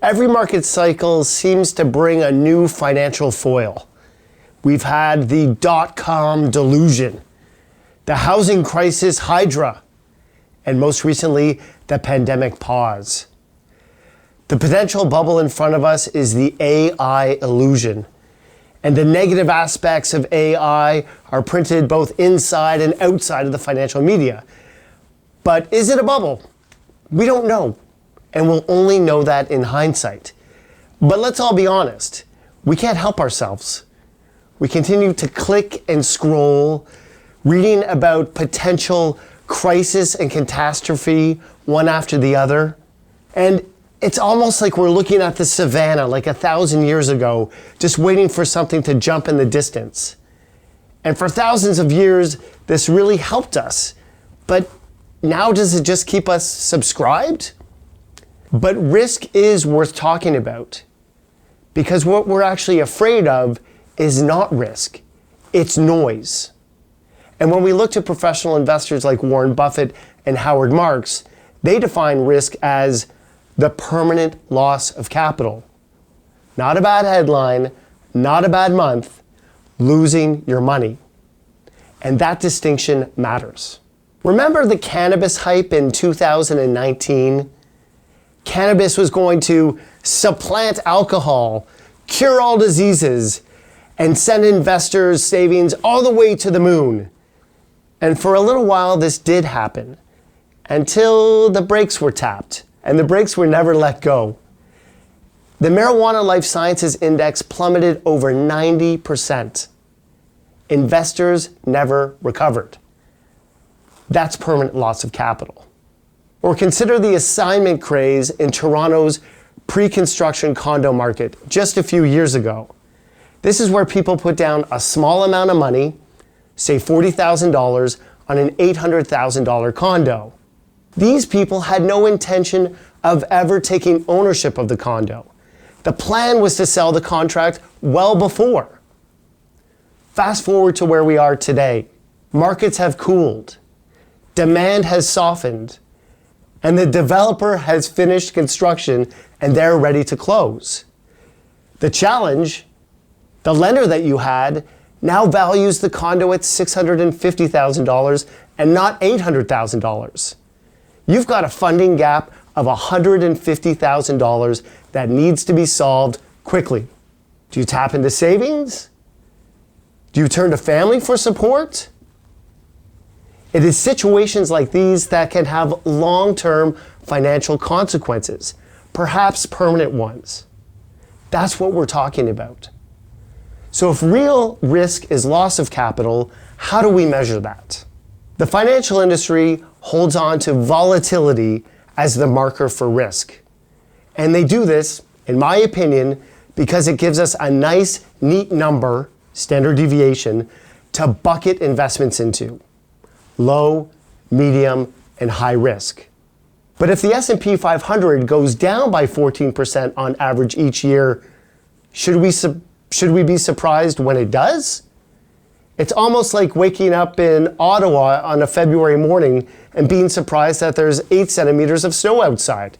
Every market cycle seems to bring a new financial foil. We've had the dot-com delusion, the housing crisis hydra, and most recently, the pandemic pause. The potential bubble in front of us is the AI illusion, and the negative aspects of AI are printed both inside and outside of the financial media. But is it a bubble? We don't know, and we'll only know that in hindsight. But let's all be honest, we can't help ourselves. We continue to click and scroll, reading about potential crisis and catastrophe one after the other. And it's almost like we're looking at the savannah like 1,000 years ago, just waiting for something to jump in the distance. And for thousands of years, this really helped us. But now does it just keep us subscribed? But risk is worth talking about, because what we're actually afraid of is not risk, it's noise. And when we look to professional investors like Warren Buffett and Howard Marks, they define risk as the permanent loss of capital. Not a bad headline, not a bad month, losing your money. And that distinction matters. Remember the cannabis hype in 2019? Cannabis was going to supplant alcohol, cure all diseases, and send investors' savings all the way to the moon. And for a little while, this did happen, until the brakes were tapped, and the brakes were never let go. The Marijuana Life Sciences Index plummeted over 90%. Investors never recovered. That's permanent loss of capital. Or consider the assignment craze in Toronto's pre-construction condo market just a few years ago. This is where people put down a small amount of money, say $40,000, on an $800,000 condo. These people had no intention of ever taking ownership of the condo. The plan was to sell the contract well before. Fast forward to where we are today. Markets have cooled. Demand has softened. And the developer has finished construction and they're ready to close. The challenge, the lender that you had now values the condo at $650,000 and not $800,000. You've got a funding gap of $150,000 that needs to be solved quickly. Do you tap into savings? Do you turn to family for support? It is situations like these that can have long-term financial consequences, perhaps permanent ones. That's what we're talking about. So if real risk is loss of capital, how do we measure that? The financial industry holds on to volatility as the marker for risk. And they do this, in my opinion, because it gives us a nice, neat number, standard deviation, to bucket investments into. Low, medium, and high risk. But if the S&P 500 goes down by 14% on average each year, should we be surprised when it does? It's almost like waking up in Ottawa on a February morning and being surprised that there's 8 centimeters of snow outside.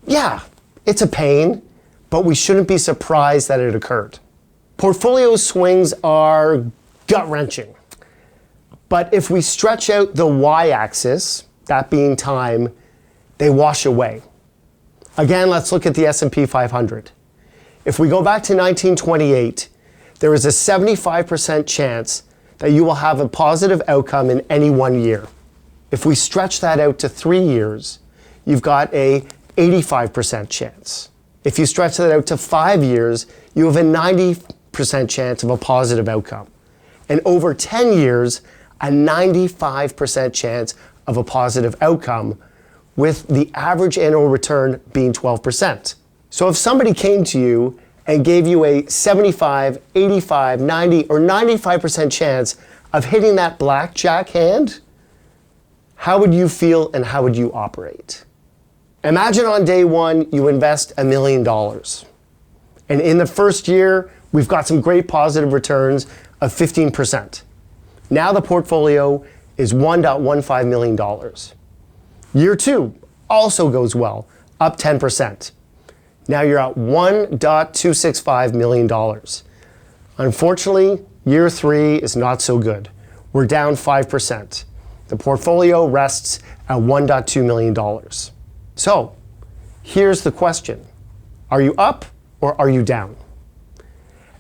Yeah, it's a pain, but we shouldn't be surprised that it occurred. Portfolio swings are gut-wrenching. But if we stretch out the y-axis, that being time, they wash away. Again, let's look at the S&P 500. If we go back to 1928, there is a 75% chance that you will have a positive outcome in any one year. If we stretch that out to 3 years, you've got a 85% chance. If you stretch that out to 5 years, you have a 90% chance of a positive outcome. And over 10 years, a 95% chance of a positive outcome, with the average annual return being 12%. So if somebody came to you and gave you a 75, 85, 90, or 95% chance of hitting that blackjack hand, how would you feel and how would you operate? Imagine on day one, you invest $1 million. And in the first year, we've got some great positive returns of 15%. Now the portfolio is $1.15 million. Year two also goes well, up 10%. Now you're at $1.265 million. Unfortunately, year 3 is not so good. We're down 5%. The portfolio rests at $1.2 million. So, here's the question. Are you up or are you down?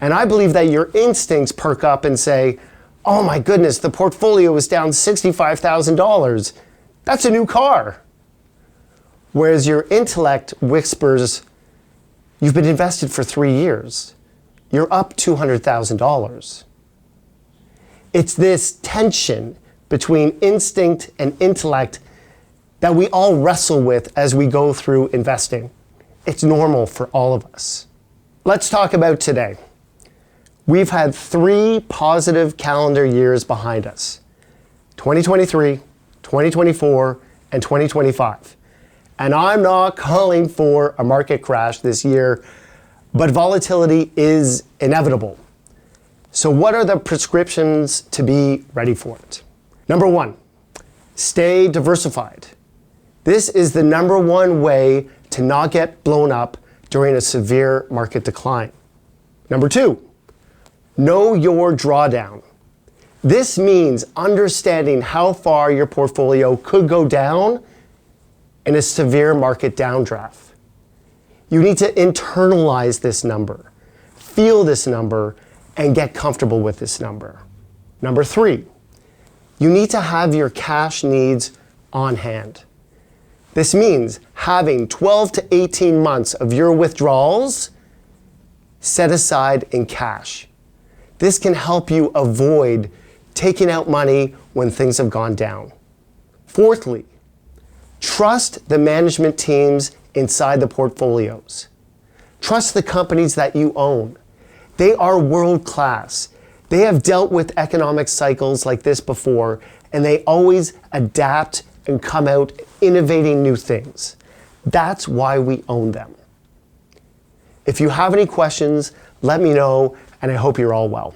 And I believe that your instincts perk up and say, oh my goodness, the portfolio is down $65,000. That's a new car. Whereas your intellect whispers, you've been invested for 3 years. You're up $200,000. It's this tension between instinct and intellect that we all wrestle with as we go through investing. It's normal for all of us. Let's talk about today. We've had 3 positive calendar years behind us. 2023, 2024, and 2025. And I'm not calling for a market crash this year, but volatility is inevitable. So what are the prescriptions to be ready for it? Number 1, stay diversified. This is the number 1 way to not get blown up during a severe market decline. Number 2, know your drawdown. This means understanding how far your portfolio could go down in a severe market downdraft. You need to internalize this number, feel this number, and get comfortable with this number. Number 3, you need to have your cash needs on hand. This means having 12 to 18 months of your withdrawals set aside in cash. This can help you avoid taking out money when things have gone down. Fourthly, trust the management teams inside the portfolios. Trust the companies that you own. They are world class. They have dealt with economic cycles like this before, and they always adapt and come out innovating new things. That's why we own them. If you have any questions, let me know, and I hope you're all well.